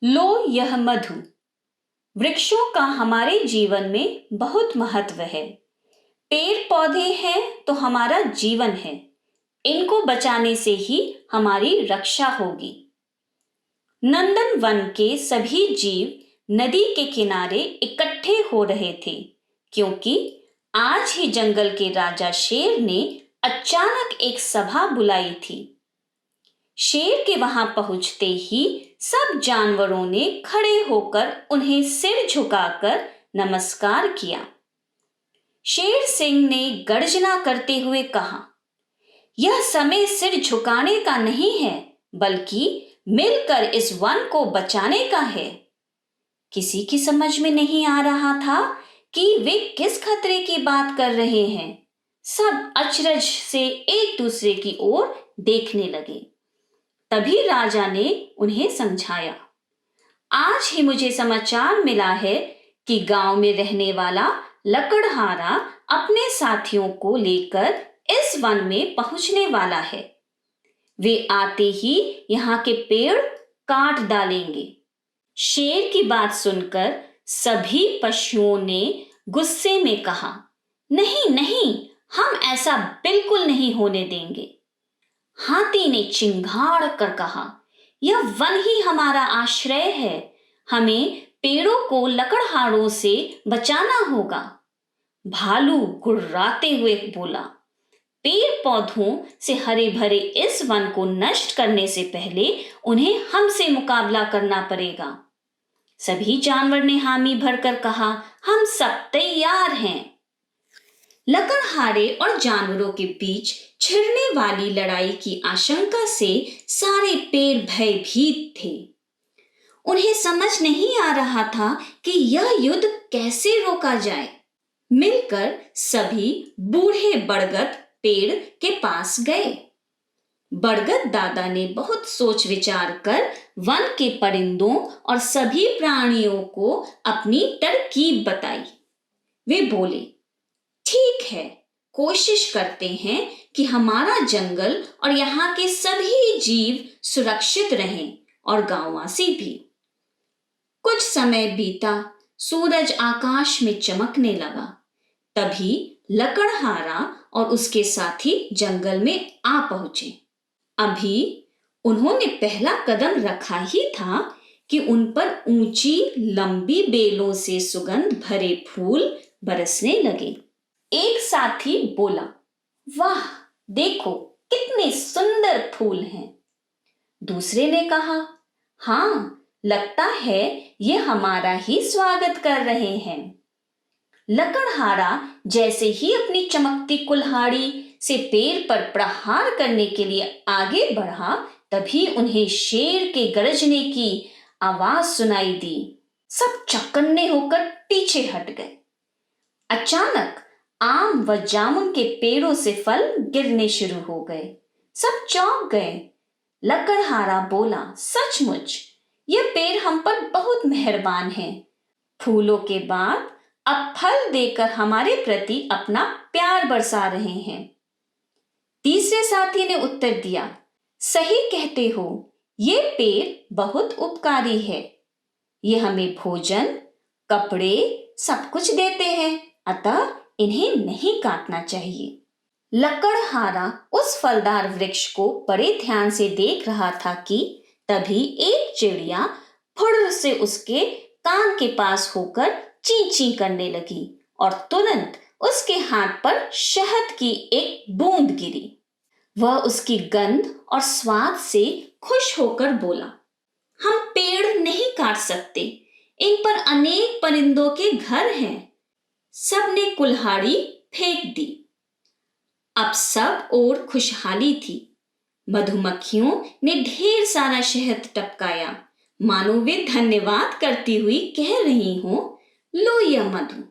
लो यह मधु। वृक्षों का हमारे जीवन में बहुत महत्व है। पेड़ पौधे हैं तो हमारा जीवन है। इनको बचाने से ही हमारी रक्षा होगी। नंदन वन के सभी जीव नदी के किनारे इकट्ठे हो रहे थे, क्योंकि आज ही जंगल के राजा शेर ने अचानक एक सभा बुलाई थी। शेर के वहां पहुंचते ही सब जानवरों ने खड़े होकर उन्हें सिर झुकाकर नमस्कार किया। शेर सिंह ने गर्जना करते हुए कहा, यह समय सिर झुकाने का नहीं है, बल्कि मिलकर इस वन को बचाने का है। किसी की समझ में नहीं आ रहा था कि वे किस खतरे की बात कर रहे हैं। सब अचरज से एक दूसरे की ओर देखने लगे। तभी राजा ने उन्हें समझाया, आज ही मुझे समाचार मिला है कि गांव में रहने वाला लकड़हारा अपने साथियों को लेकर इस वन में पहुंचने वाला है। वे आते ही यहाँ के पेड़ काट डालेंगे। शेर की बात सुनकर सभी पशुओं ने गुस्से में कहा, नहीं नहीं, हम ऐसा बिल्कुल नहीं होने देंगे। हाथी ने चिंगाड़ कर कहा, यह वन ही हमारा आश्रय है। हमें पेड़ों को लकड़हारों से बचाना होगा। भालू गुर्राते हुए बोला, पेड़ पौधों से हरे भरे इस वन को नष्ट करने से पहले उन्हें हमसे मुकाबला करना पड़ेगा। सभी जानवर ने हामी भरकर कहा, हम सब तैयार हैं। लकड़हारे और जानवरों के बीच छिड़ने वाली लड़ाई की आशंका से सारे पेड़ भयभीत थे। उन्हें समझ नहीं आ रहा था कि यह युद्ध कैसे रोका जाए। मिलकर सभी बूढ़े बरगद पेड़ के पास गए। बरगद दादा ने बहुत सोच विचार कर वन के परिंदों और सभी प्राणियों को अपनी तरकीब बताई। वे बोले, ठीक है, कोशिश करते हैं कि हमारा जंगल और यहाँ के सभी जीव सुरक्षित रहें और गांववासी भी। कुछ समय बीता, सूरज आकाश में चमकने लगा। तभी लकड़हारा और उसके साथी जंगल में आ पहुंचे। अभी उन्होंने पहला कदम रखा ही था कि उन पर ऊंची लंबी बेलों से सुगंध भरे फूल बरसने लगे। एक साथी बोला, वाह, देखो कितने सुंदर फूल हैं। दूसरे ने कहा, हाँ, लगता है ये हमारा ही स्वागत कर रहे हैं। लकड़हारा जैसे ही अपनी चमकती कुल्हाड़ी से पेड़ पर प्रहार करने के लिए आगे बढ़ा, तभी उन्हें शेर के गरजने की आवाज सुनाई दी। सब चौकन्ने होकर पीछे हट गए। अचानक आम व जामुन के पेड़ों से फल गिरने शुरू हो गए। सब चौंक गए। लकड़हारा बोला, सचमुच ये पेड़ हम पर बहुत मेहरबान हैं। फूलों के बाद अब फल देकर हमारे प्रति अपना प्यार बरसा रहे हैं। तीसरे साथी ने उत्तर दिया, सही कहते हो, ये पेड़ बहुत उपकारी है। ये हमें भोजन, कपड़े सब कुछ देते हैं, अतः इन्हें नहीं काटना चाहिए। लकड़हारा उस फलदार वृक्ष को बड़े ध्यान से देख रहा था कि तभी एक चिड़िया फुर्र से उसके कान के पास होकर ची ची करने लगी और तुरंत उसके हाथ पर शहद की एक बूंद गिरी। वह उसकी गंध और स्वाद से खुश होकर बोला, हम पेड़ नहीं काट सकते, इन पर अनेक परिंदों के घर हैं। सबने कुल्हाड़ी फेंक दी। अब सब ओर खुशहाली थी। मधुमक्खियों ने ढेर सारा शहद टपकाया, मानो वे धन्यवाद करती हुई कह रही हों, लो यह मधु।